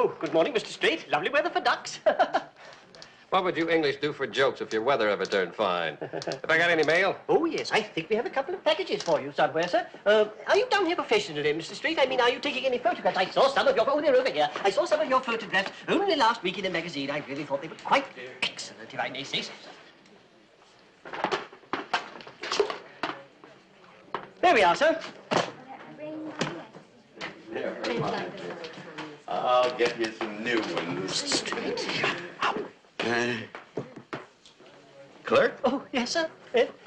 Oh, good morning, Mr. Street. Lovely weather for ducks. What would you English do for jokes if your weather ever turned fine? Have I got any mail? Oh, yes, I think we have a couple of packages for you somewhere, sir. Are you down here professionally, Mr. Street? I mean, are you taking any photographs? I saw some of your... Oh, they're over here. I saw some of your photographs only last week in a magazine. I really thought they were quite excellent, if I may say so. There we are, sir. I'll get you some new ones. Street. Clerk? Oh, yes, sir.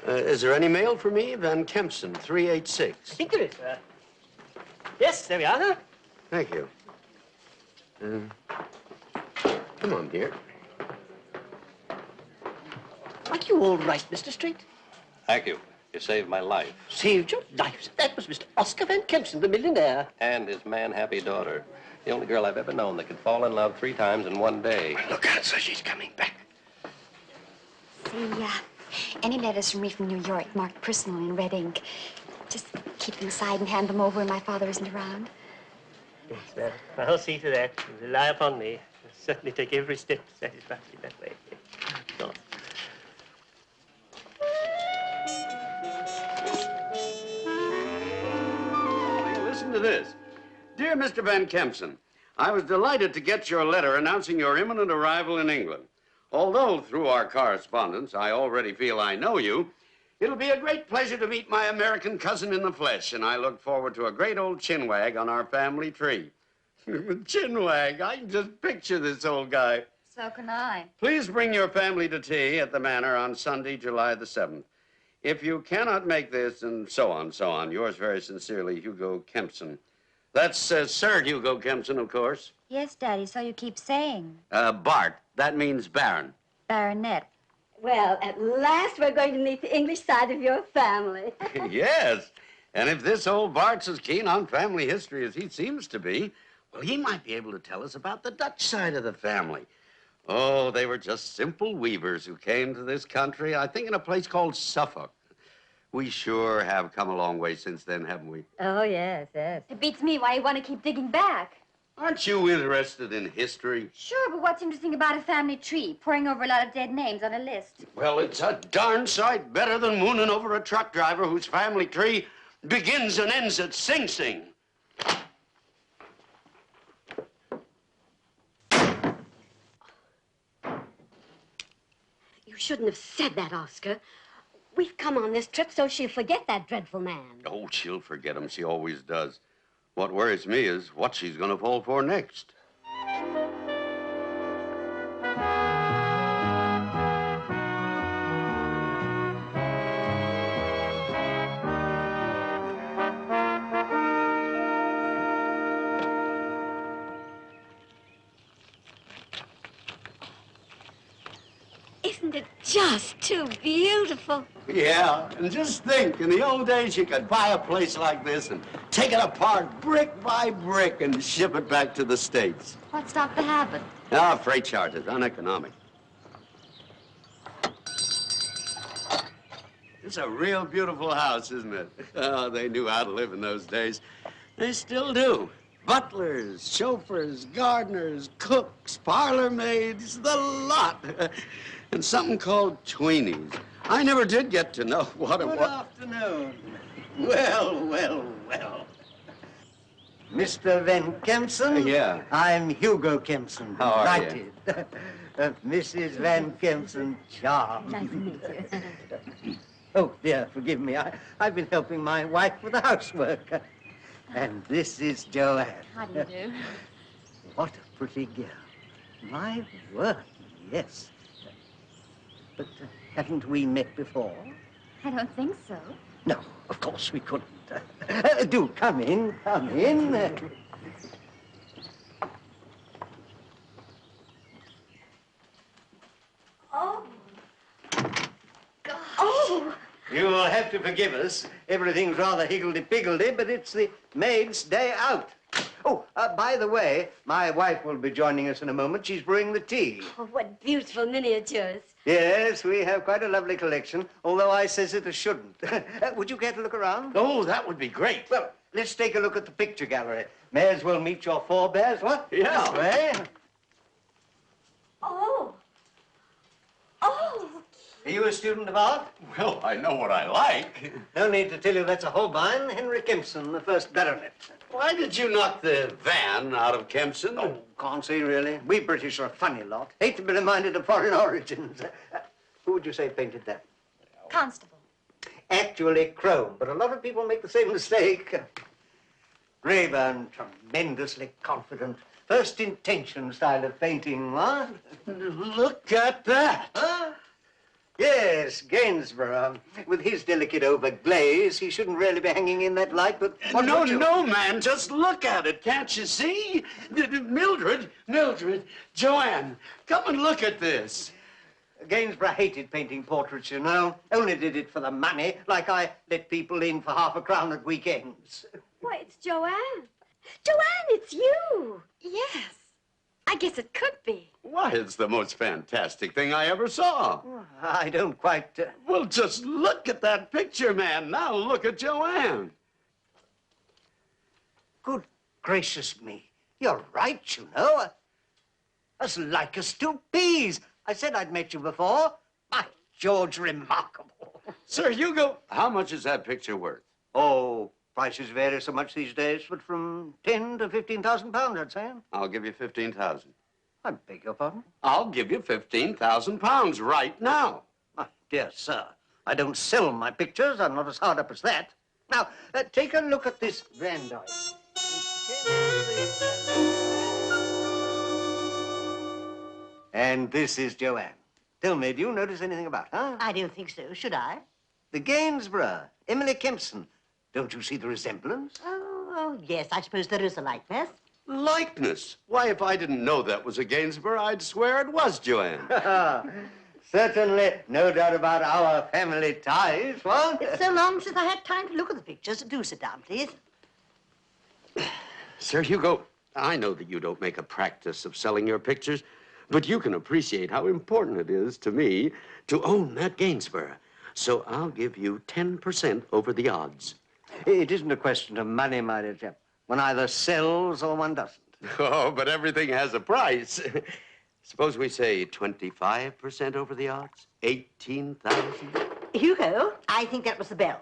Is there any mail for me? Van Kempson, 386. I think there is, sir. Yes, there we are, sir. Thank you. Come on, dear. Are you all right, Mr. Street? Thank you. You saved my life. Saved your life. That was Mr. Oscar Van Kempson, the millionaire. And his man-happy daughter. The only girl I've ever known that could fall in love 3 times in one day. Look out, sir. She's coming back. See, any letters from me from New York marked personal in red ink. Just keep them aside and hand them over when my father isn't around. Yes, well, I'll see to that. Rely upon me. I'll certainly take every step to satisfy you that way. So. Listen to this. Dear Mr. Van Kempson, I was delighted to get your letter announcing your imminent arrival in England. Although, through our correspondence, I already feel I know you, it'll be a great pleasure to meet my American cousin in the flesh, and I look forward to a great old chinwag on our family tree. Chinwag, I can just picture this old guy. So can I. Please bring your family to tea at the Manor on Sunday, July the 7th. If you cannot make this, and so on, yours very sincerely, Hugo Kempson. That's Sir Hugo Kempson, of course. Yes, Daddy, so you keep saying. Bart. That means Baron. Baronet. Well, at last we're going to meet the English side of your family. Yes. And if this old Bart's as keen on family history as he seems to be, well, he might be able to tell us about the Dutch side of the family. Oh, they were just simple weavers who came to this country, I think in a place called Suffolk. We sure have come a long way since then, haven't we? Oh, yes, yes. It beats me why you want to keep digging back. Aren't you interested in history? Sure, but what's interesting about a family tree? Pouring over a lot of dead names on a list. Well, it's a darn sight better than mooning over a truck driver whose family tree begins and ends at Sing Sing. You shouldn't have said that, Oscar. We've come on this trip so she'll forget that dreadful man. Oh, she'll forget him. She always does. What worries me is what she's going to fall for next. Isn't it just too beautiful? Yeah, and just think, in the old days, you could buy a place like this and take it apart brick by brick and ship it back to the States. What stopped the habit? Ah, freight charges, uneconomic. It's a real beautiful house, isn't it? Oh, they knew how to live in those days. They still do. Butlers, chauffeurs, gardeners, cooks, parlor maids, the lot. And something called tweenies. I never did get to know what it was. Good afternoon. Well. Mr. Van Kempson? Yeah. I'm Hugo Kempson. How are you? Delighted. Mrs. Van Kempson, charmed. Nice to meet you. Oh, dear, forgive me. I've been helping my wife with the housework. And this is Joanne. How do you do? What a pretty girl. My word, yes. But haven't we met before? I don't think so. No, of course we couldn't. Do come in, come in. Oh. God. Oh. You'll have to forgive us. Everything's rather higgledy-piggledy, but it's the maid's day out. Oh, by the way, my wife will be joining us in a moment. She's brewing the tea. Oh, what beautiful miniatures. Yes, we have quite a lovely collection, although I says it shouldn't. Would you care to look around? Oh, that would be great. Well, let's take a look at the picture gallery. May as well meet your forebears, what? Yeah. This way. Oh. Oh. Are you a student of art? Well, I know what I like. No need to tell you that's a Holbein, Henry Kempson, the first baronet. Why did you knock the van out of Kempson? Oh, can't say really. We British are a funny lot. Hate to be reminded of foreign origins. Who would you say painted that? Constable. Actually Crome, but a lot of people make the same mistake. Raeburn, tremendously confident. First intention style of painting, what? Look at that. Huh? Yes, Gainsborough. With his delicate overglaze, he shouldn't really be hanging in that light, but what No, would you? no, man, just look at it. Can't you see? Mildred, Joanne, come and look at this. Gainsborough hated painting portraits, you know. Only did it for the money, like I let people in for £0.50 at weekends. Why, it's Joanne. Joanne, it's you. Yes. I guess it could be. Why, it's the most fantastic thing I ever saw. I don't quite... Well, just look at that picture, man. Now look at Joanne. Good gracious me. You're right, you know. As like as two peas. I said I'd met you before. By George, remarkable. Sir Hugo, how much is that picture worth? Oh, prices vary so much these days, but from 10 to 15,000 pounds, I'd say. I'll give you 15,000. I beg your pardon? I'll give you 15,000 pounds right now. My dear sir, I don't sell my pictures. I'm not as hard up as that. Now, take a look at this Brandeis. And this is Joanne. Tell me, do you notice anything about her? I don't think so. Should I? The Gainsborough, Emily Kempson. Don't you see the resemblance? Oh, yes. I suppose there is a likeness. Likeness? Why, if I didn't know that was a Gainsborough, I'd swear it was Joanne. Certainly, no doubt about our family ties, what? It's so long since I had time to look at the pictures. Do sit down, please. Sir Hugo, I know that you don't make a practice of selling your pictures, but you can appreciate how important it is to me to own that Gainsborough. So I'll give you 10% over the odds. It isn't a question of money, my dear chap. One either sells or one doesn't. Oh, but everything has a price. Suppose we say 25% over the odds? 18,000? Hugo, I think that was the bell.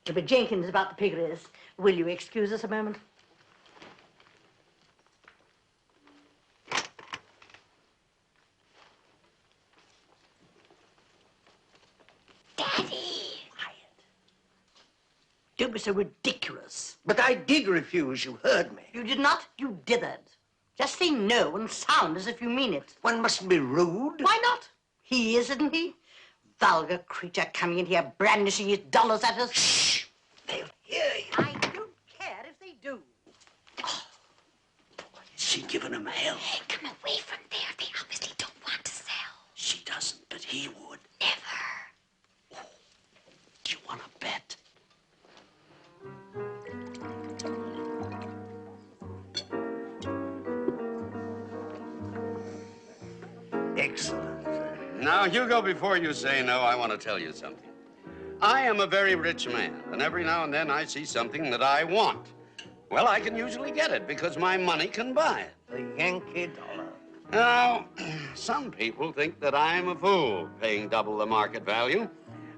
It'll be Jenkins about the piggeries. Will you excuse us a moment? Don't be so ridiculous. But I did refuse. You heard me. You did not. You dithered. Just say no and sound as if you mean it. One mustn't be rude. Why not? He is, isn't he? Vulgar creature coming in here brandishing his dollars at us. Shh! They'll hear you. I don't care if they do. Is she giving him hell? Come away from there. They obviously don't want to sell. She doesn't, but he would. Never. Do you want to bet? Excellent. Now, Hugo, before you say no, I want to tell you something. I am a very rich man, and every now and then I see something that I want. Well, I can usually get it because my money can buy it. The Yankee dollar. Now, some people think that I'm a fool paying double the market value.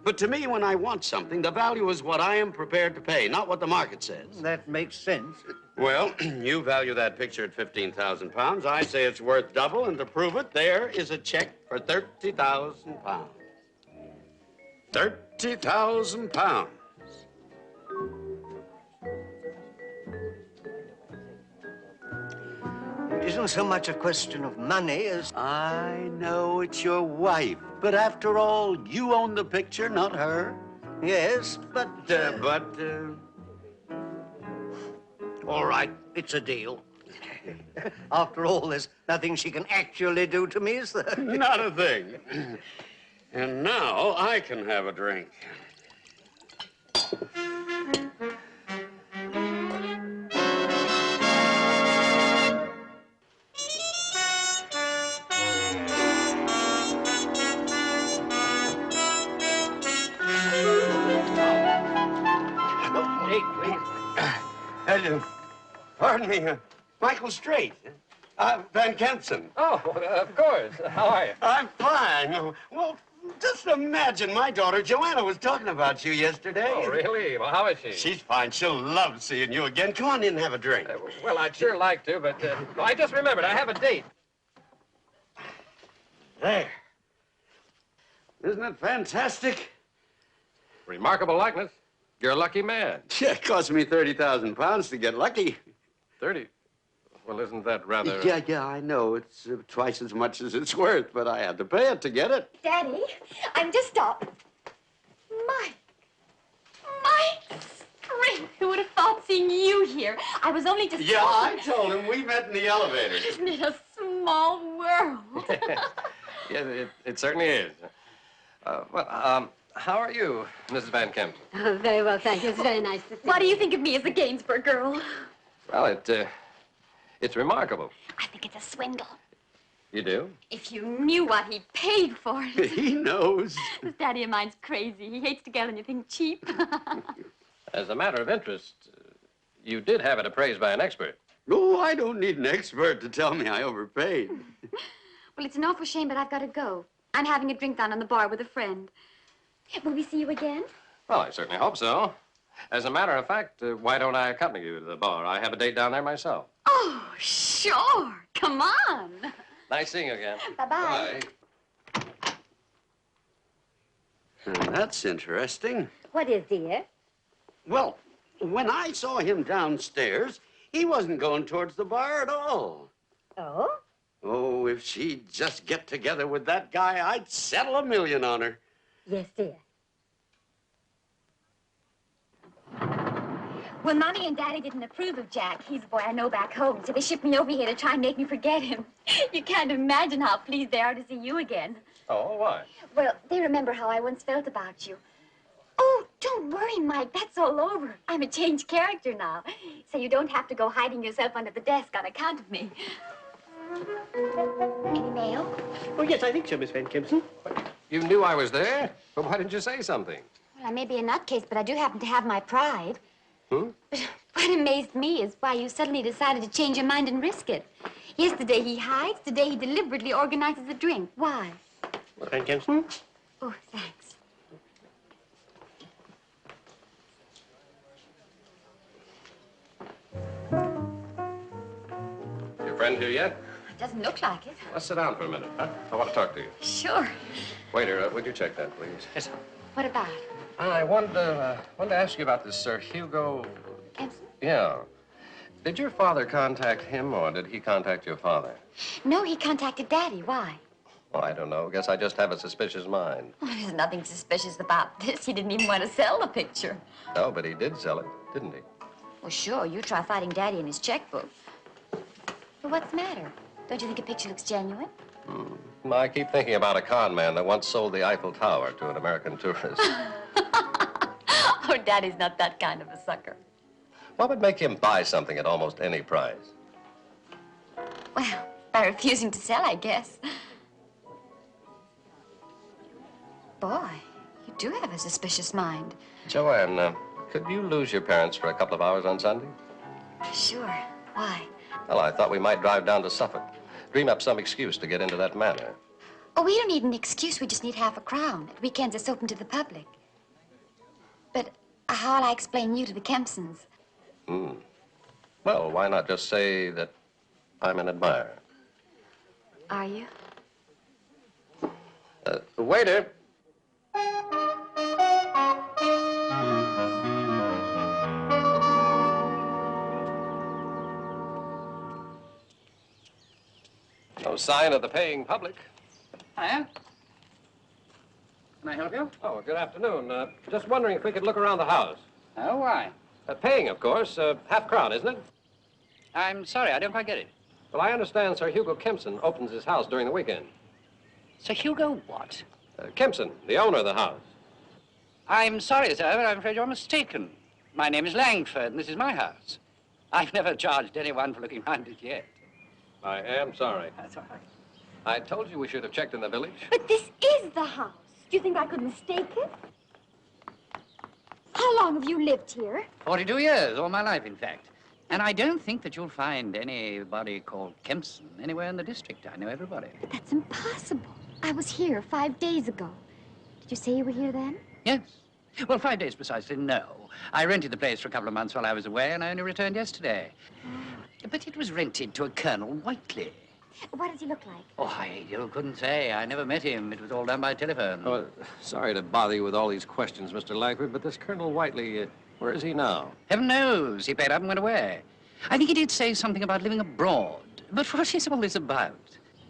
But to me, when I want something, the value is what I am prepared to pay, not what the market says. That makes sense. Well, you value that picture at 15,000 pounds. I say it's worth double, and to prove it, there is a check for 30,000 pounds. 30,000 pounds. It isn't so much a question of money as... I know it's your wife, but after all, you own the picture, not her. Yes, but... All right, it's a deal. After all, there's nothing she can actually do to me, is there? Not a thing. And now I can have a drink. Pardon me, Michael Straight. Van Kempson. Oh, of course. How are you? I'm fine. Well, just imagine, my daughter Joanna was talking about you yesterday. Oh, really? Well, how is she? She's fine. She'll love seeing you again. Come on in and have a drink. Well, I'd sure like to, but I just remembered I have a date. There. Isn't it fantastic? Remarkable likeness. You're a lucky man. Yeah, it cost me 30,000 pounds to get lucky. 30? Well, isn't that rather... Yeah, I know. It's twice as much as it's worth, but I had to pay it to get it. Daddy, I'm just off. Mike! Spring! Who would have thought seeing you here? I was only just... Yeah, I told him. We met in the elevator. Isn't it a small world? Yeah, it certainly is. How are you, Mrs. Van Kemp? Oh, very well, thank you. It's very nice to see What do you think of me as a Gainsborough girl? Well, it's remarkable. I think it's a swindle. You do? If you knew what he paid for it. He knows. This daddy of mine's crazy. He hates to get anything cheap. As a matter of interest, you did have it appraised by an expert. Oh, I don't need an expert to tell me I overpaid. Well, it's an awful shame, but I've got to go. I'm having a drink down on the bar with a friend. Will we see you again? Well, I certainly hope so. As a matter of fact, why don't I accompany you to the bar? I have a date down there myself. Oh, sure. Come on. Nice seeing you again. Bye-bye. Bye. That's interesting. What is, dear? Well, when I saw him downstairs, he wasn't going towards the bar at all. Oh? Oh, if she'd just get together with that guy, I'd settle $1 million on her. Yes, dear. Well, Mommy and Daddy didn't approve of Jack. He's a boy I know back home, so they shipped me over here to try and make me forget him. You can't imagine how pleased they are to see you again. Oh, why? Well, they remember how I once felt about you. Oh, don't worry, Mike. That's all over. I'm a changed character now, so you don't have to go hiding yourself under the desk on account of me. Any mail? Oh, yes, I think so, Miss Van Kempson. You knew I was there? But why didn't you say something? Well, I may be a nutcase, but I do happen to have my pride. Hmm? What amazed me is why you suddenly decided to change your mind and risk it. Yesterday he hides, today he deliberately organizes a drink. Why? Miss Van Kempson? Oh, thanks. Your friend here yet? It doesn't look like it. Let's sit down for a minute, huh? I want to talk to you. Sure. Waiter, would you check that, please? Yes, sir. What about? I wanted to ask you about this Sir Hugo... Kempson? Yeah. Did your father contact him, or did he contact your father? No, he contacted Daddy. Why? Well, I don't know. Guess I just have a suspicious mind. Oh, there's nothing suspicious about this. He didn't even want to sell the picture. No, but he did sell it, didn't he? Well, sure, you try fighting Daddy in his checkbook. But what's the matter? Don't you think a picture looks genuine? I keep thinking about a con man that once sold the Eiffel Tower to an American tourist. Oh, Daddy's not that kind of a sucker. What would make him buy something at almost any price? Well, by refusing to sell, I guess. Boy, you do have a suspicious mind. Joanne, could you lose your parents for a couple of hours on Sunday? Sure. Why? Well, I thought we might drive down to Suffolk. Dream up some excuse to get into that manor. Oh, we don't need an excuse. We just need half a crown. At weekends, it's open to the public. But how'll I explain you to the Kempsons? Well, why not just say that I'm an admirer? Are you? Waiter. No sign of the paying public. Hiya. Can I help you? Oh, good afternoon. Just wondering if we could look around the house. Oh, why? Paying, of course. Half crown, isn't it? I'm sorry, I don't quite get it. Well, I understand Sir Hugo Kempson opens his house during the weekend. Sir Hugo what? Kempson, the owner of the house. I'm sorry, sir, but I'm afraid you're mistaken. My name is Langford, and this is my house. I've never charged anyone for looking round it yet. I am sorry. That's all right. I told you we should have checked in the village. But this is the house. Do you think I could mistake it? How long have you lived here? 42 years, all my life, in fact. And I don't think that you'll find anybody called Kempson anywhere in the district. I know everybody. But that's impossible. I was here 5 days ago. Did you say you were here then? Yes. Well, 5 days precisely, no. I rented the place for a couple of months while I was away, and I only returned yesterday. But it was rented to a Colonel Whiteley. What does he look like? Oh, you couldn't say. I never met him. It was all done by telephone. Oh, sorry to bother you with all these questions, Mr. Langford, but this Colonel Whiteley, where is he now? Heaven knows. He paid up and went away. I think he did say something about living abroad. But what is all this about?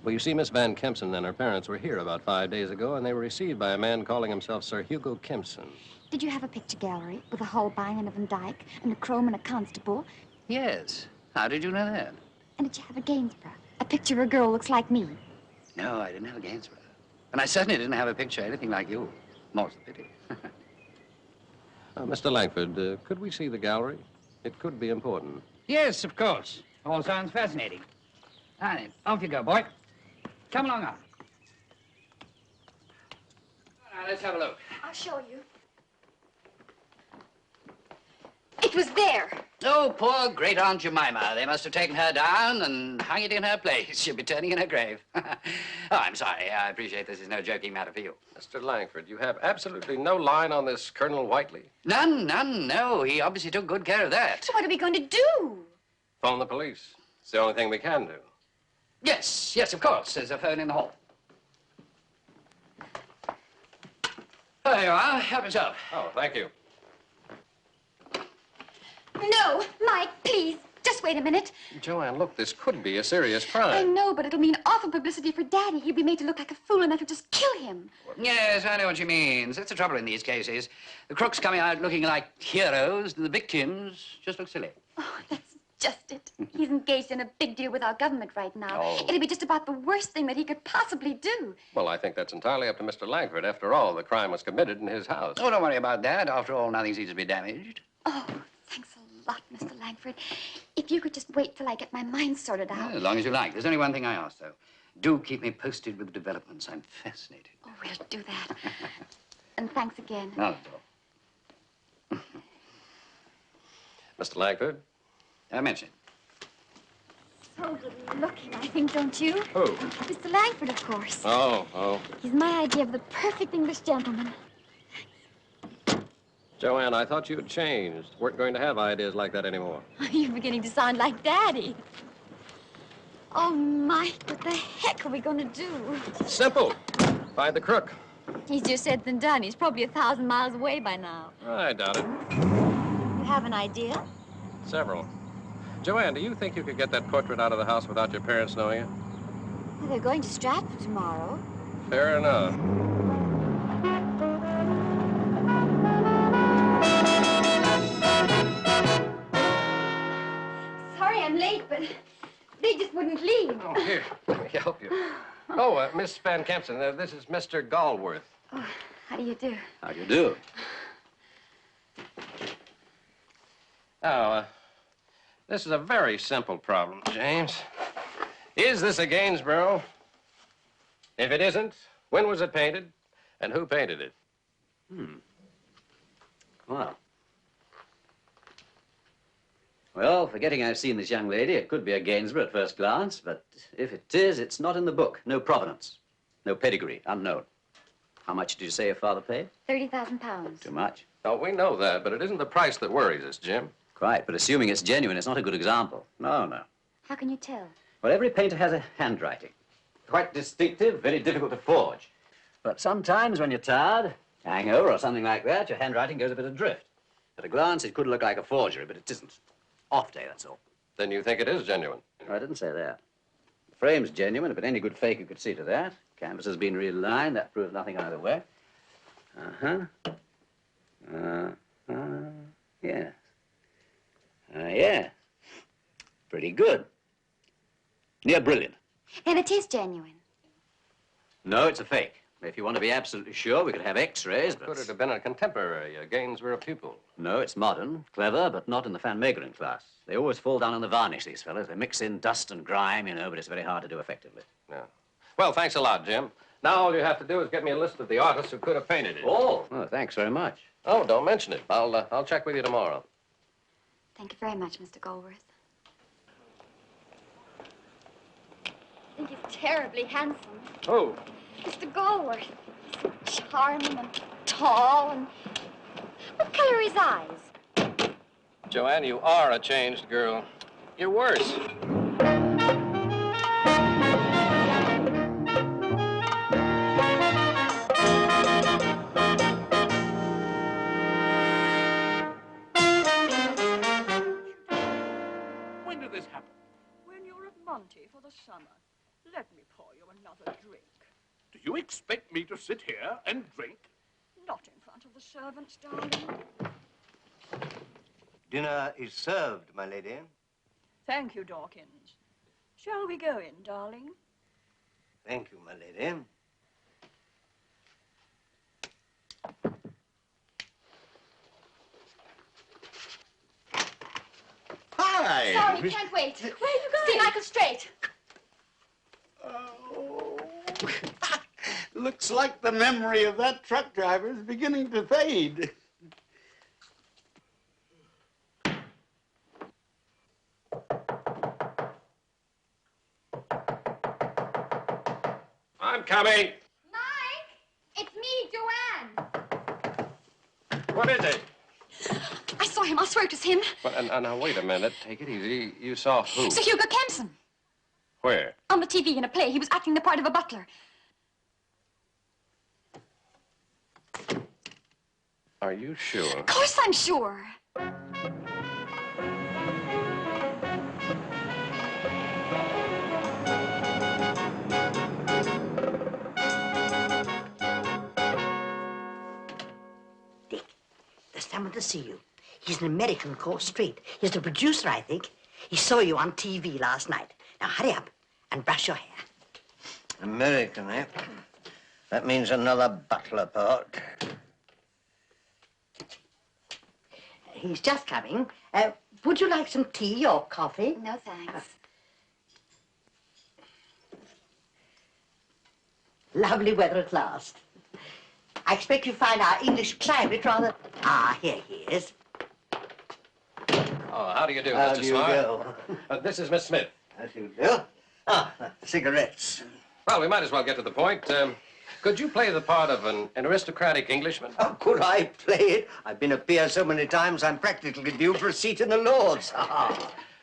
Well, you see, Miss Van Kempson and her parents were here about 5 days ago, and they were received by a man calling himself Sir Hugo Kempson. Did you have a picture gallery with a Holbein and a Van Dyck and a Crome and a Constable? Yes. How did you know that? And did you have a Gainsborough? A picture of a girl looks like me? No, I didn't have a Gainsborough. And I certainly didn't have a picture anything like you. More's the pity. Mr. Langford, could we see the gallery? It could be important. Yes, of course. All sounds fascinating. Now then, off you go, boy. Come along up. Now, let's have a look. I'll show you. It was there. Oh, poor great Aunt Jemima. They must have taken her down and hung it in her place. She'll be turning in her grave. Oh, I'm sorry. I appreciate this is no joking matter for you. Mr. Langford, you have absolutely no line on this Colonel Whiteley? None, no. He obviously took good care of that. So what are we going to do? Phone the police. It's the only thing we can do. Yes, of course. There's a phone in the hall. There you are. Help yourself. Oh, thank you. No, Mike, please. Just wait a minute. Joanne, look, this could be a serious I crime. know, but it'll mean awful publicity for Daddy. He'll be made to look like a fool, and that'll just kill him. Yes, I know what she means. That's the trouble in these cases. The crooks coming out looking like heroes, and the victims just look silly. Oh, that's just it. He's engaged in a big deal with our government right now. Oh. It'll be just about the worst thing that he could possibly do. Well, I think that's entirely up to Mr. Langford. After all, the crime was committed in his house. Oh, don't worry about that. After all, nothing seems to be damaged. Oh, thanks a lot, Mr. Langford. If you could just wait till I get my mind sorted out. As long as you like. There's only one thing I ask, though. Do keep me posted with the developments. I'm fascinated. Oh, we'll do that. And thanks again. Not at all. Mr. Langford? Mention. So good looking, I think, don't you? Who? Mr. Langford, of course. Oh. He's my idea of the perfect English gentleman. Joanne, I thought you had changed. Weren't going to have ideas like that anymore. You're beginning to sound like Daddy. Oh, Mike, what the heck are we going to do? Simple. Find the crook. Easier said than done. He's probably 1,000 miles away by now. I doubt it. You have an idea? Several. Joanne, do you think you could get that portrait out of the house without your parents knowing it? Well, they're going to Stratford tomorrow. Fair enough. Sorry I'm late, but they just wouldn't leave. Oh, here. Let me help you. Oh, Miss Van Kempson, this is Mr. Galworth. Oh, how do you do? How do you do? Oh, this is a very simple problem, James. Is this a Gainsborough? If it isn't, when was it painted? And who painted it? Well, forgetting I've seen this young lady, it could be a Gainsborough at first glance, but if it is, it's not in the book. No provenance. No pedigree. Unknown. How much did you say your father paid? £30,000. Too much. Oh, we know that, but it isn't the price that worries us, Jim. Quite, but assuming it's genuine, it's not a good example. No. How can you tell? Well, every painter has a handwriting. Quite distinctive, very difficult to forge. But sometimes when you're tired, hangover or something like that, your handwriting goes a bit adrift. At a glance, it could look like a forgery, but it isn't. Off day, that's all. Then you think it is genuine? I didn't say that. The frame's genuine, but any good faker could see to that. Canvas has been realigned. That proves nothing either way. Yes. Yeah. Pretty good. Near brilliant. Then it is genuine. No, it's a fake. If you want to be absolutely sure, we could have X-rays, but... Could it have been a contemporary, a Gainsborough pupil? No, it's modern, clever, but not in the Van Meegeren class. They always fall down on the varnish, these fellows. They mix in dust and grime, you know, but it's very hard to do effectively. Yeah. Well, thanks a lot, Jim. Now all you have to do is get me a list of the artists who could have painted it. Oh, thanks very much. Oh, don't mention it. I'll check with you tomorrow. Thank you very much, Mr. Galworth. terribly handsome. Who? Mr. Galworth. So charming and tall and... What color are his eyes? Joanne, you are a changed girl. You're worse. When did this happen? When you're at Monty for the summer. Let me pour you another drink. Do you expect me to sit here and drink? Not in front of the servants, darling. Dinner is served, my lady. Thank you, Dawkins. Shall we go in, darling? Thank you, my lady. Hi. Sorry, can't wait. Where are you going? See Michael Straight. Oh. Looks like the memory of that truck driver is beginning to fade. I'm coming. Mike! It's me, Joanne. What is it? I saw him. I swear it was him. Well, now, wait a minute. Take it easy. You saw who? Sir Hugo Kempson. Where? On the TV in a play. He was acting the part of a butler. Are you sure? Of course I'm sure. Dick, there's someone to see you. He's an American called Straight. He's the producer, I think. He saw you on TV last night. Now, hurry up and brush your hair. American, eh? That means another butler part. He's just coming. Would you like some tea or coffee? No, thanks. Lovely weather at last. I expect you find our English climate rather... Ah, here he is. Oh, how do you do, How Mr. do you Smart? do? This is Miss Smith. As you do. Ah, cigarettes. Well, we might as well get to the point. Could you play the part of an aristocratic Englishman? How could I play it? I've been a peer so many times, I'm practically due for a seat in the Lords.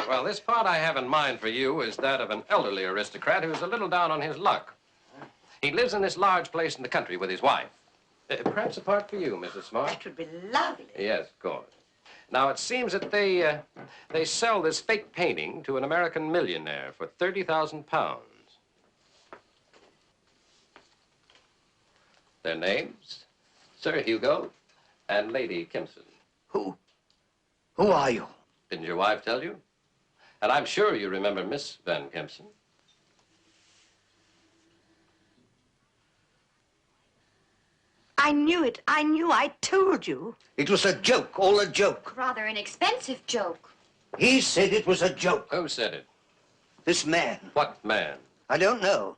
Well, this part I have in mind for you is that of an elderly aristocrat who's a little down on his luck. He lives in this large place in the country with his wife. Perhaps a part for you, Mrs. Smart. That would be lovely. Yes, of course. Now, it seems that they sell this fake painting to an American millionaire for £30,000. Their names, Sir Hugo and Lady Kempson. Who are you? Didn't your wife tell you? And I'm sure you remember Miss Van Kempson. I knew it. I knew. I told you. It was a joke, all a joke. Rather an expensive joke. He said it was a joke. Who said it? This man. What man? I don't know.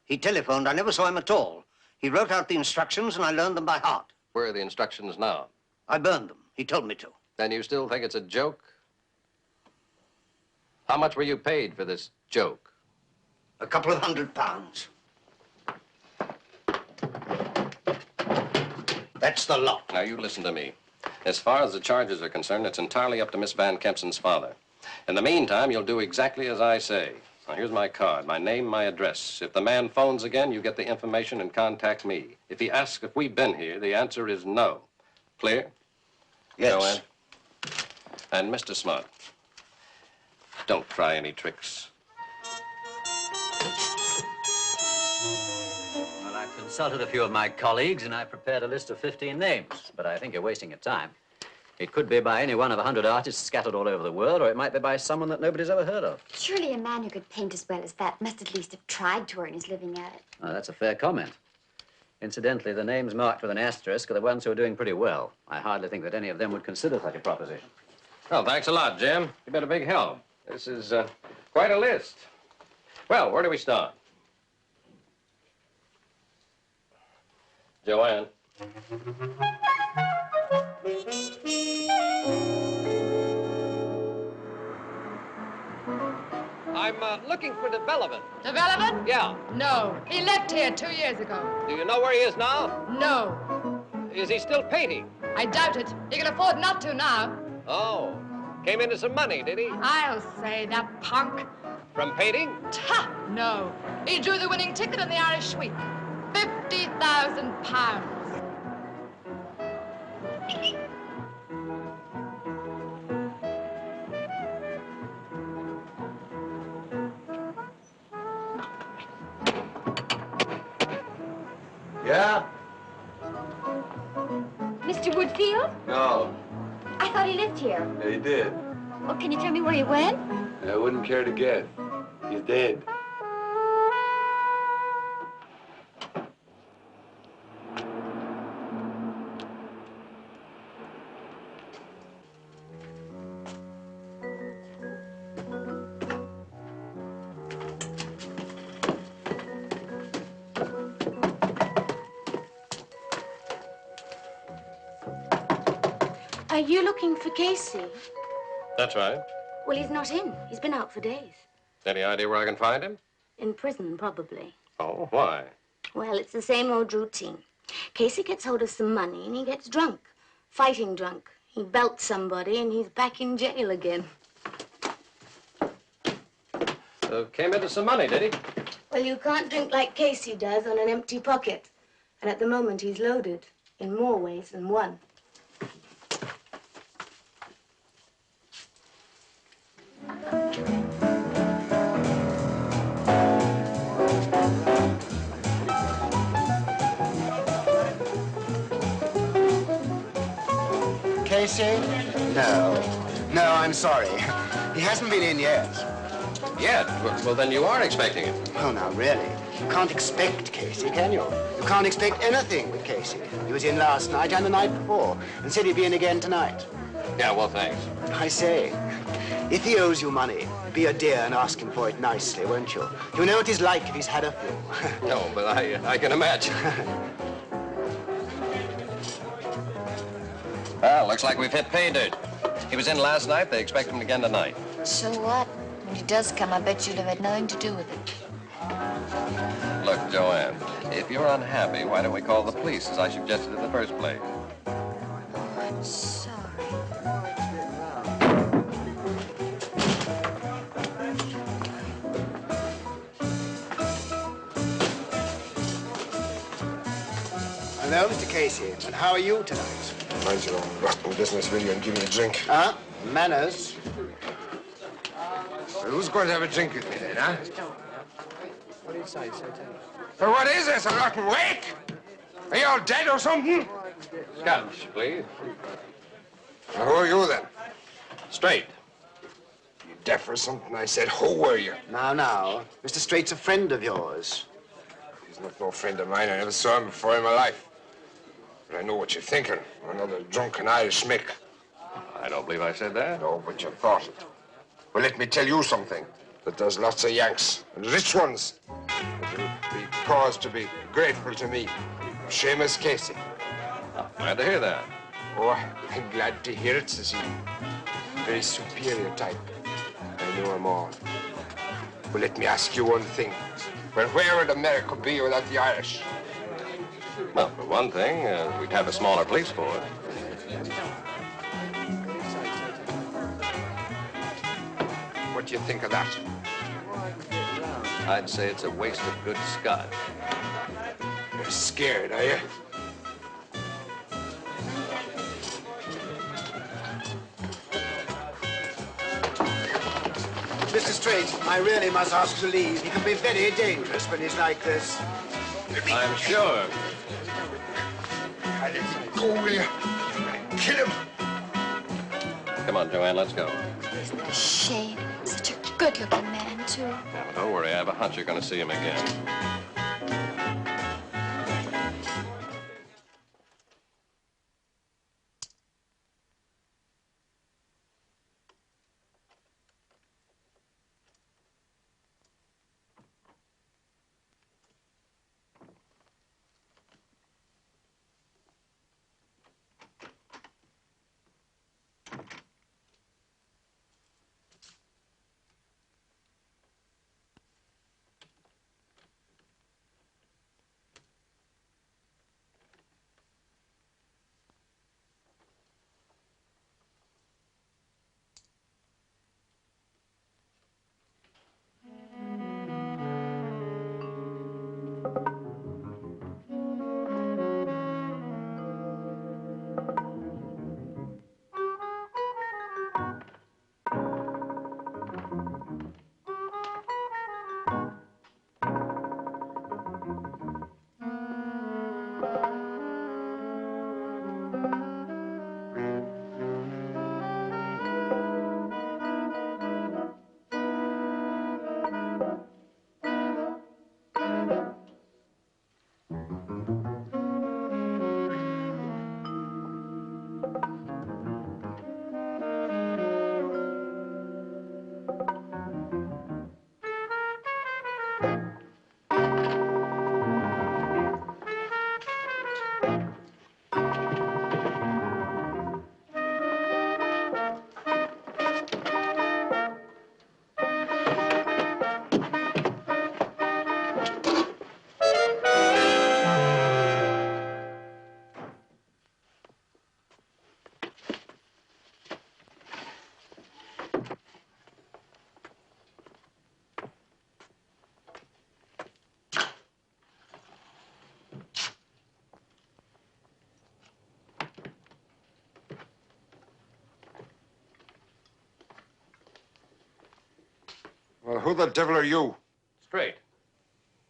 He telephoned. I never saw him at all. He wrote out the instructions, and I learned them by heart. Where are the instructions now? I burned them. He told me to. Then you still think it's a joke? How much were you paid for this joke? A couple of £100. That's the lot. Now, you listen to me. As far as the charges are concerned, it's entirely up to Miss Van Kempson's father. In the meantime, you'll do exactly as I say. Now, here's my card, my name, my address. If the man phones again, you get the information and contact me. If he asks if we've been here, the answer is no. Clear? Yes. Joanne? And Mr. Smart, don't try any tricks. Well, I've consulted a few of my colleagues, and I've prepared a list of 15 names. But I think you're wasting your time. It could be by any one of 100 artists scattered all over the world, or it might be by someone that nobody's ever heard of. Surely a man who could paint as well as that must at least have tried to earn his living at it. Now, that's a fair comment. Incidentally, the names marked with an asterisk are the ones who are doing pretty well. I hardly think that any of them would consider such a proposition. Well, thanks a lot, Jim. You've been a big help. This is quite a list. Well, where do we start? Joanne. I I'm looking for development. Development? Yeah. No. He left here 2 years ago. Do you know where he is now? No. Is he still painting? I doubt it. He can afford not to now. Oh. Came into some money, did he? I'll say, that punk. From painting? Ta! No. He drew the winning ticket in the Irish sweep. £50,000. Yeah? Mr. Woodfield? No. I thought he lived here. Yeah, he did. Oh, can you tell me where he went? I wouldn't care to guess. He's dead. Are you looking for Casey? That's right. Well, he's not in. He's been out for days. Any idea where I can find him? In prison, probably. Oh, why? Well, it's the same old routine. Casey gets hold of some money and he gets drunk. Fighting drunk. He belts somebody and he's back in jail again. Came into some money, did he? Well, you can't drink like Casey does on an empty pocket. And at the moment, he's loaded. In more ways than one. Casey? No. No, I'm sorry. He hasn't been in yet. Yet? Well, then you are expecting him. Oh, now, really? You can't expect Casey, can you? You can't expect anything with Casey. He was in last night and the night before, and said he'd be in again tonight. Yeah, well, thanks. I say, if he owes you money, be a dear and ask him for it nicely, won't you? You know what he's like if he's had a few. No, but I can imagine. Well, looks like we've hit pay dirt. He was in last night. They expect him again tonight. So what? When he does come, I bet you'll have had nothing to do with it. Look, Joanne, if you're unhappy, why don't we call the police, as I suggested in the first place? I'm sorry. Hello, Mr. Casey. And how are you tonight? Mind your own rotten business, will you, and give me a drink. Huh? Manners. Well, who's going to have a drink with me then, huh? What do you say, Well, what is this, a rotten wake? Are you all dead or something? Scotch, please. Well, who are you then? Straight. You deaf or something? I said, who were you? Now. Mr. Straight's a friend of yours. He's not no friend of mine. I never saw him before in my life. But I know what you're thinking. Another drunken Irish Mick. I don't believe I said that. No, but you thought it. Well, let me tell you something. That there's lots of Yanks, and rich ones, that will be cause to be grateful to me. Seamus Casey. Glad to hear that. Oh, I'm glad to hear it, Cecile. Very superior type. I know 'em all. Well, let me ask you one thing. Well, where would America be without the Irish? Well, for one thing, we'd have a smaller police force. What do you think of that? I'd say it's a waste of good scotch. You're scared, are you? Mr. Straight, I really must ask you to leave. He can be very dangerous when he's like this. I'm sure. Let him go, will you? Kill him. Come on, Joanne, let's go. Isn't it a shame? Such a good-looking man, too. Now, don't worry. I have a hunch you're going to see him again. Well, who the devil are you? Straight.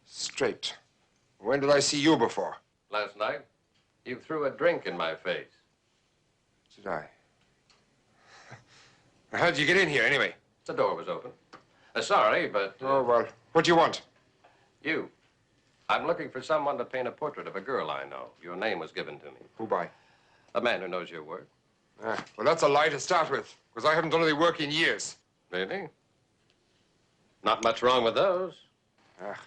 Straight. When did I see you before? Last night, you threw a drink in my face. Did I? How did you get in here, anyway? The door was open. Sorry, but... Oh, well, what do you want? You. I'm looking for someone to paint a portrait of a girl I know. Your name was given to me. Who by? A man who knows your work. Ah, well, that's a lie to start with, because I haven't done any work in years. Really? Not much wrong with those. Ah,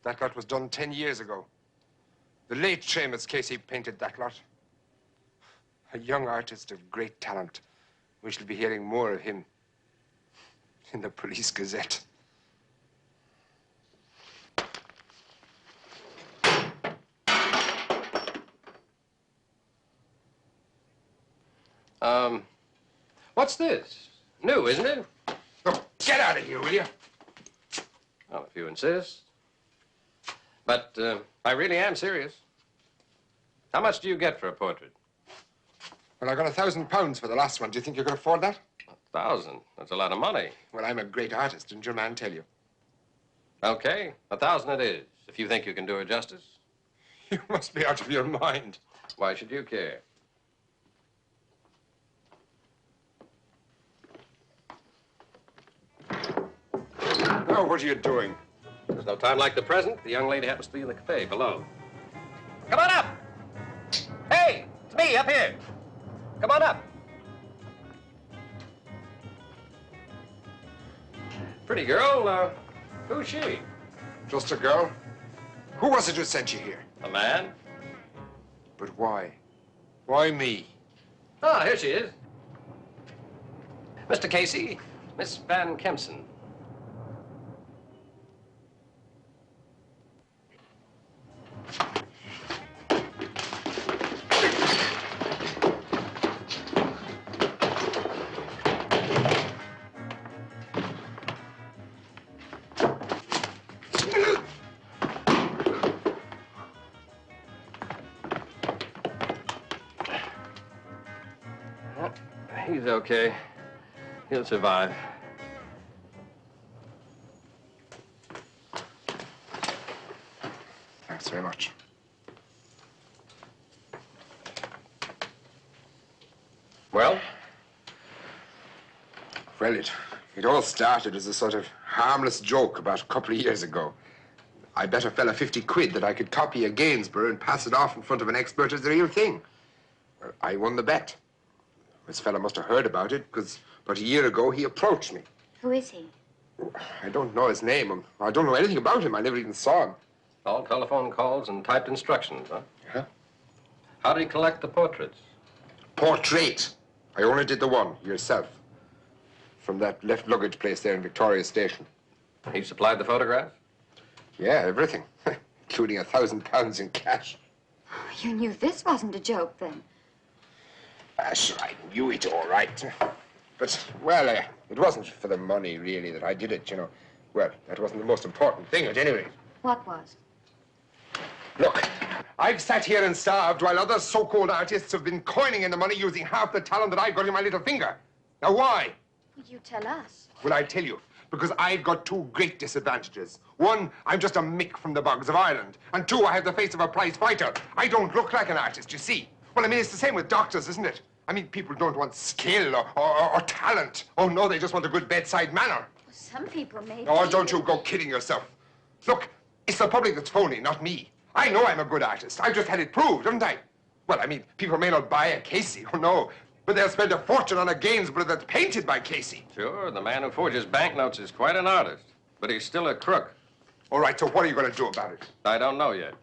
that lot was done 10 years ago. The late Seamus Casey painted that lot. A young artist of great talent. We shall be hearing more of him in the Police Gazette. What's this? New, isn't it? Oh, get out of here, will you? Well, if you insist. But I really am serious. How much do you get for a portrait? Well, I got £1,000 for the last one. Do you think you can afford that? 1,000? That's a lot of money. Well, I'm a great artist, didn't your man tell you? Okay, 1,000 it is, if you think you can do her justice. You must be out of your mind. Why should you care? Now, what are you doing? There's no time like the present. The young lady happens to be in the cafe below. Come on up! Hey, it's me up here. Come on up. Pretty girl, who's she? Just a girl. Who was it who sent you here? A man. But why? Why me? Ah, here she is. Mr. Casey, Miss Van Kempson. He's okay. He'll survive. Thanks very much. Well? Well, it all started as a sort of harmless joke about a couple of years ago. I bet a fella 50 quid that I could copy a Gainsborough and pass it off in front of an expert as the real thing. Well, I won the bet. This fella must have heard about it, because about a year ago he approached me. Who is he? I don't know his name. I don't know anything about him. I never even saw him. All telephone calls and typed instructions, huh? Huh? How did he collect the portraits? Portrait. I only did the one, yourself. From that left luggage place there in Victoria Station. He supplied the photographs? Yeah, everything. Including £1,000 in cash. You knew this wasn't a joke, then. Sure, I knew it all right. But, well, it wasn't for the money, really, that I did it, you know. Well, that wasn't the most important thing, at any rate. What was? Look, I've sat here and starved while other so-called artists have been coining in the money using half the talent that I've got in my little finger. Now, why? Well, you tell us. Well, I tell you, because I've got two great disadvantages. One, I'm just a mick from the bogs of Ireland. And two, I have the face of a prize fighter. I don't look like an artist, you see. Well, I mean, it's the same with doctors, isn't it? I mean, people don't want skill or talent. Oh, no, they just want a good bedside manner. Well, some people may... Oh, don't you go kidding yourself. Look, it's the public that's phony, not me. I know I'm a good artist. I've just had it proved, haven't I? Well, I mean, people may not buy a Casey, oh, no. But they'll spend a fortune on a Gainsborough that's painted by Casey. Sure, the man who forges banknotes is quite an artist. But he's still a crook. All right, so what are you going to do about it? I don't know yet.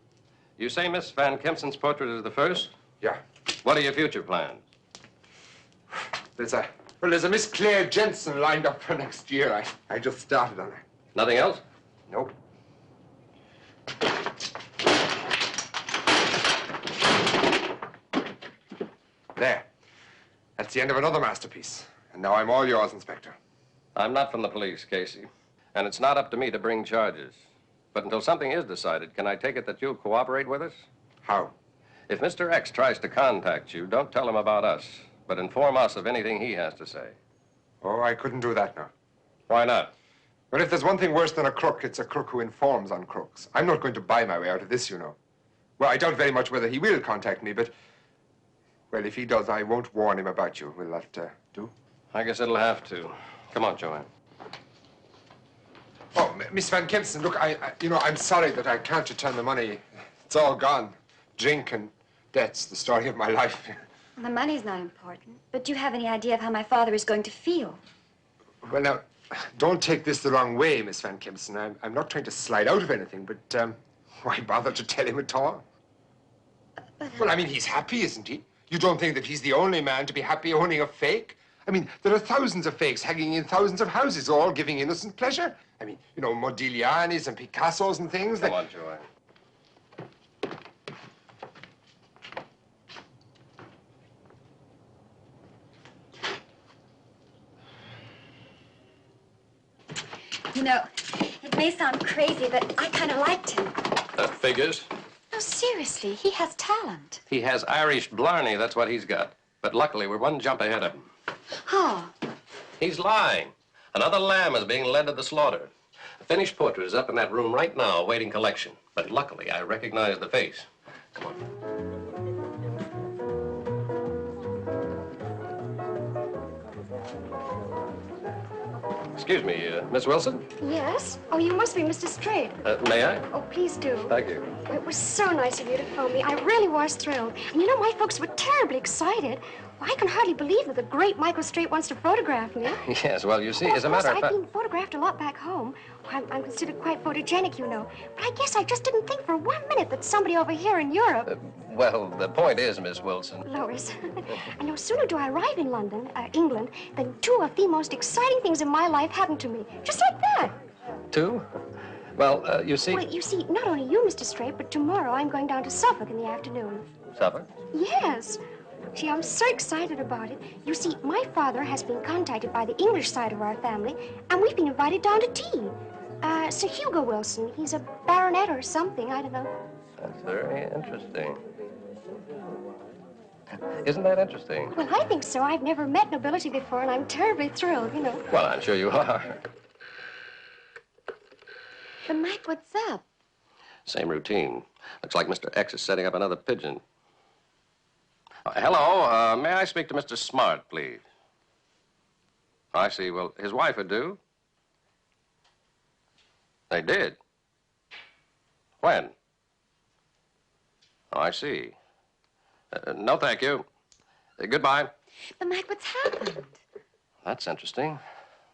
You say Miss Van Kempson's portrait is the first? Yeah. What are your future plans? There's a Miss Claire Jensen lined up for next year. I just started on her. Nothing else? Nope. There. That's the end of another masterpiece. And now I'm all yours, Inspector. I'm not from the police, Casey. And it's not up to me to bring charges. But until something is decided, can I take it that you'll cooperate with us? How? If Mr. X tries to contact you, don't tell him about us, but inform us of anything he has to say. Oh, I couldn't do that now. Why not? Well, if there's one thing worse than a crook, it's a crook who informs on crooks. I'm not going to buy my way out of this, you know. Well, I doubt very much whether he will contact me, but... Well, if he does, I won't warn him about you. Will that do? I guess it'll have to. Come on, Joanne. Oh, Miss Van Kempson, look, I'm sorry that I can't return the money. It's all gone. Drink and debt's the story of my life. The money's not important, but do you have any idea of how my father is going to feel? Well, now, don't take this the wrong way, Miss Van Kempson. I'm not trying to slide out of anything, but why bother to tell him at all? Well, I mean, he's happy, isn't he? You don't think that he's the only man to be happy owning a fake? I mean, there are thousands of fakes hanging in thousands of houses, all giving innocent pleasure. I mean, you know, Modigliani's and Picasso's and things. Come on, Joanne. You know, it may sound crazy, but I kind of liked him. That figures. No, seriously, he has talent. He has Irish blarney, that's what he's got. But luckily, we're one jump ahead of him. Oh. He's lying. Another lamb is being led to the slaughter. A finished portrait is up in that room right now, awaiting collection. But luckily, I recognize the face. Come on. Excuse me, Miss Wilson? Yes? Oh, you must be Mr. Straight. May I? Oh, please do. Thank you. It was so nice of you to phone me. I really was thrilled. And you know, my folks were terribly excited. Well, I can hardly believe that the great Michael Straight wants to photograph me. Yes, well, you see, Well, as a matter of I've fact... been photographed a lot back home. I'm considered quite photogenic, you know. But I guess I just didn't think for 1 minute that somebody over here in Europe... Well, the point is, Miss Wilson... Lois, and no sooner do I arrive in London, England, than two of the most exciting things in my life happen to me. Just like that. Two? Well, you see... Well, you see, not only you, Mr. Straight, but tomorrow I'm going down to Suffolk in the afternoon. Suffolk? Yes. Gee, I'm so excited about it. You see, my father has been contacted by the English side of our family, and we've been invited down to tea. Sir Hugo Wilson, he's a baronet or something, I don't know. That's very interesting. Isn't that interesting? Well, I think so. I've never met nobility before, and I'm terribly thrilled, you know. Well, I'm sure you are. But, Mike, what's up? Same routine. Looks like Mr. X is setting up another pigeon. Hello, may I speak to Mr. Smart, please? I see. Well, his wife would do. They did? When? Oh, I see. No, thank you. Goodbye. But, Mike, what's happened? That's interesting.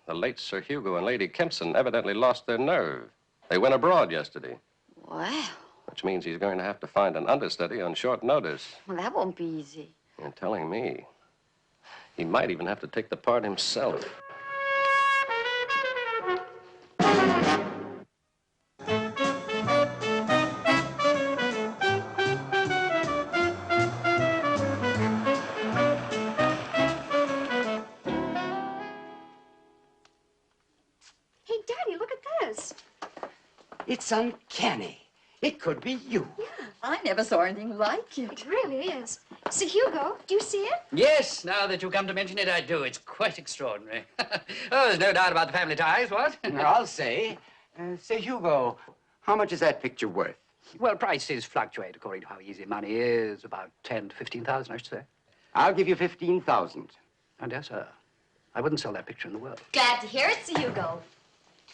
The late Sir Hugo and Lady Kempson evidently lost their nerve. They went abroad yesterday. Well. Which means he's going to have to find an understudy on short notice. Well, that won't be easy. You're telling me. He might even have to take the part himself. Hey, Daddy, look at this. It's uncanny. It could be you. I never saw anything like it. It really is. Sir Hugo, do you see it? Yes, now that you come to mention it, I do. It's quite extraordinary. Oh, there's no doubt about the family ties, what? I'll say. Sir Hugo, how much is that picture worth? Well, prices fluctuate according to how easy money is. About 10 to 15,000, I should say. I'll give you 15,000. And yes, sir. I wouldn't sell that picture in the world. Glad to hear it, Sir Hugo.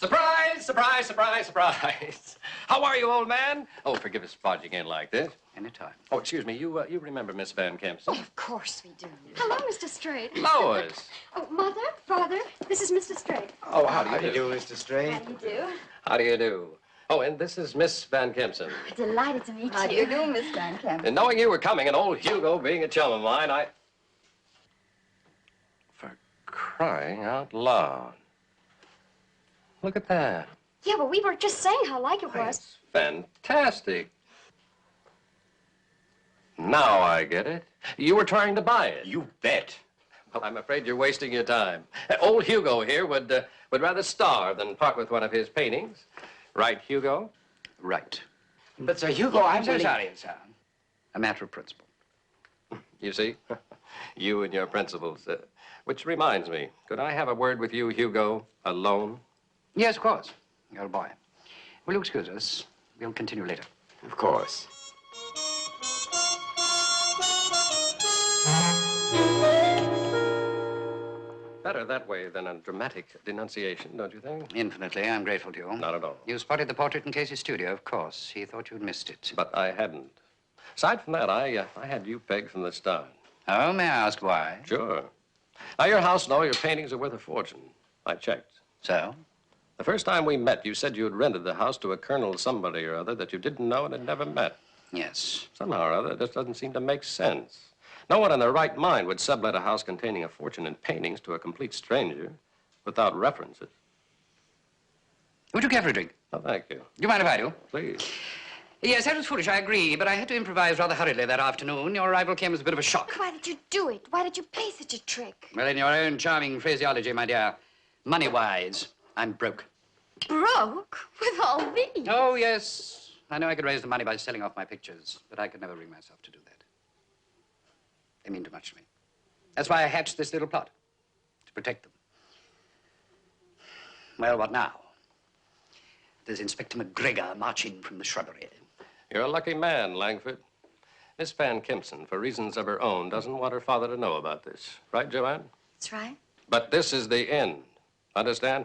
Surprise, surprise, surprise, surprise. How are you, old man? Oh, forgive us barging in like this. Anytime. Oh, excuse me, you remember Miss Van Kempson? Oh, of course we do. Hello, Mr. Straight. Lois. Oh, Mother, Father, this is Mr. Straight. Oh, how do you do? Mr. Straight? How do you do? How do you do? Oh, and this is Miss Van Kempson. Delighted to meet How do you do, Miss Van Kempson? And knowing you were coming and old Hugo being a chum of mine, For crying out loud. Look at that. Yeah, but we were just saying how like it was. Fantastic. Now I get it. You were trying to buy it. You bet. Well, I'm afraid you're wasting your time. Old Hugo here would rather starve than part with one of his paintings. Right, Hugo? Right. But, Sir Hugo, I'm so willing... sorry, it's a matter of principle. You see? You and your principles. Which reminds me, could I have a word with you, Hugo, alone? Yes, of course. Your boy. Will you excuse us? We'll continue later. Of course. Better that way than a dramatic denunciation, don't you think? Infinitely. I'm grateful to you. Not at all. You spotted the portrait in Casey's studio, of course. He thought you'd missed it. But I hadn't. Aside from that, I had you pegged from the start. Oh, may I ask why? Sure. Now, your house and all your paintings are worth a fortune. I checked. So? The first time we met, you said you had rented the house to a Colonel somebody or other that you didn't know and had never met. Yes. Somehow or other, this doesn't seem to make sense. No one in their right mind would sublet a house containing a fortune in paintings to a complete stranger without references. Would you care for a drink? Oh, thank you. Do you mind if I do? Please. Yes, that was foolish, I agree, but I had to improvise rather hurriedly that afternoon. Your arrival came as a bit of a shock. Why did you do it? Why did you play such a trick? Well, in your own charming phraseology, my dear, money-wise, I'm broke. Broke? With all these? Oh, yes. I know I could raise the money by selling off my pictures, but I could never bring myself to do that. They mean too much to me. That's why I hatched this little plot, to protect them. Well, what now? There's Inspector McGregor march in from the shrubbery. You're a lucky man, Langford. Miss Van Kempson, for reasons of her own, doesn't want her father to know about this. Right, Joanne? That's right. But this is the end. Understand?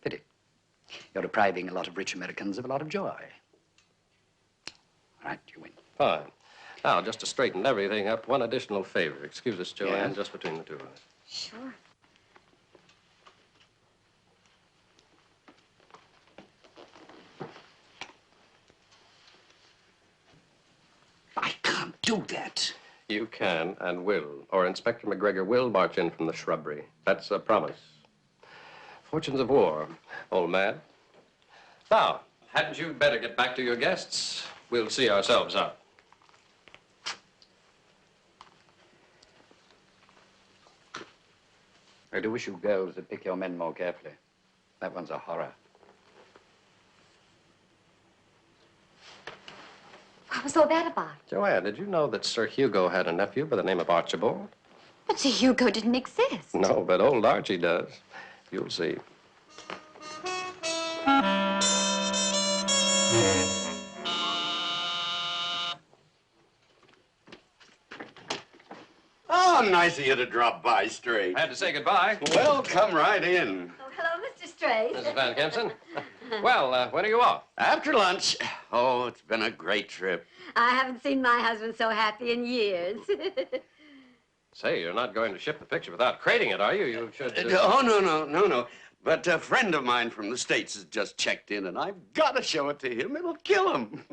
Pity. You're depriving a lot of rich Americans of a lot of joy. All right, you win. Fine. Now, just to straighten everything up, one additional favor. Excuse us, Joanne, Yes? just between the two of us. Sure. I can't do that. You can and will, or Inspector McGregor will march in from the shrubbery. That's a promise. Fortunes of war, old man. Now, hadn't you better get back to your guests? We'll see ourselves out. I do wish you girls would pick your men more carefully. That one's a horror. What was all that about? Joanne, did you know that Sir Hugo had a nephew by the name of Archibald? But Sir Hugo didn't exist. No, but old Archie does. You'll see. Oh, nice of you to drop by, Straight. I had to say goodbye. Well, come right in. Oh, hello, Mr. Straight. Mrs. Van Kempson. Well, when are you off? After lunch. Oh, it's been a great trip. I haven't seen my husband so happy in years. Say, you're not going to ship the picture without crating it, are you? You should... Oh, no. But a friend of mine from the States has just checked in, and I've got to show it to him. It'll kill him.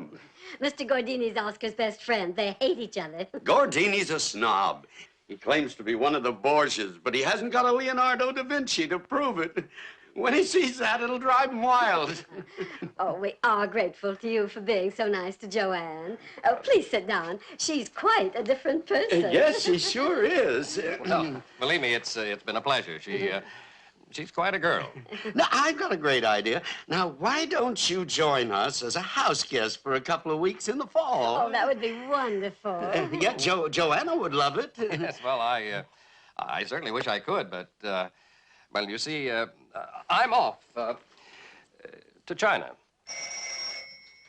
Mr. Gordini's Oscar's best friend. They hate each other. Gordini's a snob. He claims to be one of the Borgias, but he hasn't got a Leonardo da Vinci to prove it. When he sees that, it'll drive him wild. Oh, we are grateful to you for being so nice to Joanne. Oh, please sit down. She's quite a different person. Yes, she sure is. Well, believe me, it's been a pleasure. She's quite a girl. Now, I've got a great idea. Now, why don't you join us as a house guest for a couple of weeks in the fall? Oh, that would be wonderful. Yeah, Joanna would love it. Yes, well, I certainly wish I could, but, well, you see, I'm off to China.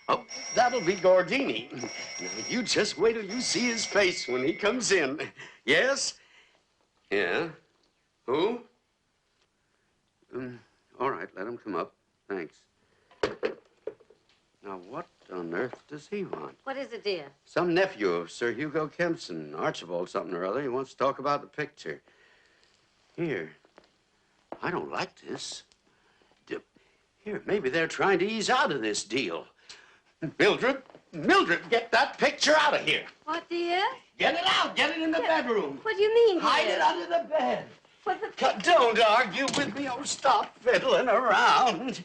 Oh, that'll be Gordini. Now, you just wait till you see his face when he comes in. Yes? Yeah? Who? All right, let him come up. Thanks. Now, what on earth does he want? What is it, dear? Some nephew of Sir Hugo Kempson, Archibald something or other. He wants to talk about the picture. Here. I don't like this. Here, maybe they're trying to ease out of this deal. Mildred, get that picture out of here. What, dear? Get it out. Get it in the bedroom. What do you mean, dear? Hide it under the bed. What the... Don't argue with me. Oh, stop fiddling around.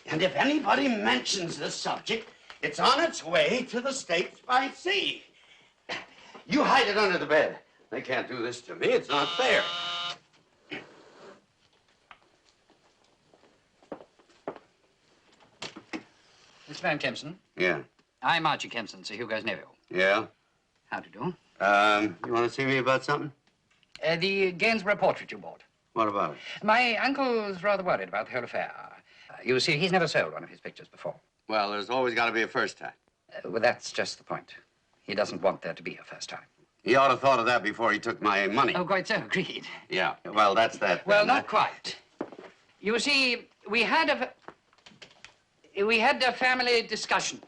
And if anybody mentions the subject, it's on its way to the States by sea. You hide it under the bed. They can't do this to me. It's not fair. Mr. Van Kempson. Yeah. I'm Archie Kempson, Sir Hugo's nephew. Yeah? How do you do? You want to see me about something? The Gainsborough portrait you bought. What about it? My uncle's rather worried about the whole affair. You see, he's never sold one of his pictures before. Well, there's always got to be a first time. Well, that's just the point. He doesn't want there to be a first time. He ought to have thought of that before he took my money. Oh, quite so, agreed. Yeah, well, that's that. Well, then. not quite. You see, we had a family discussion,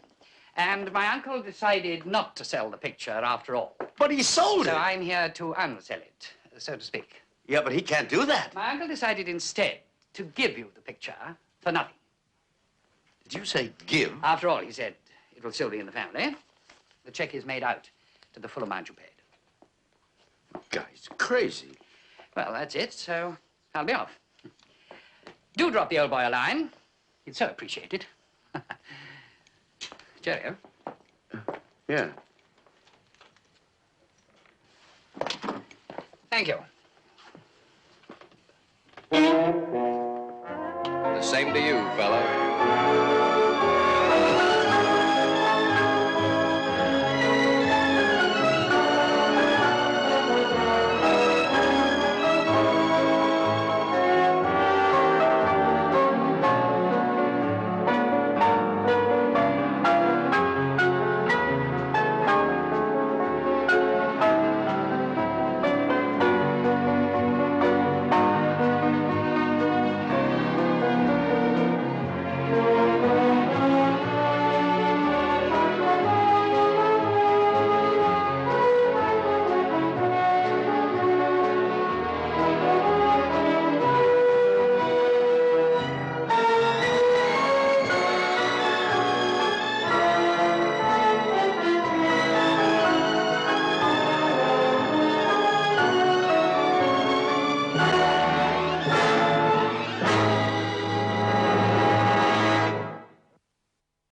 and my uncle decided not to sell the picture after all. But he sold it. So I'm here to unsell it, so to speak. Yeah, but he can't do that. My uncle decided instead to give you the picture for nothing. Did you say give? After all, he said, it will still be in the family. The check is made out to the full amount you paid. Guy's crazy. Well, that's it, so I'll be off. Do drop the old boy a line. He'd so appreciate it. Cheerio. Yeah. Thank you. The same to you, fellow.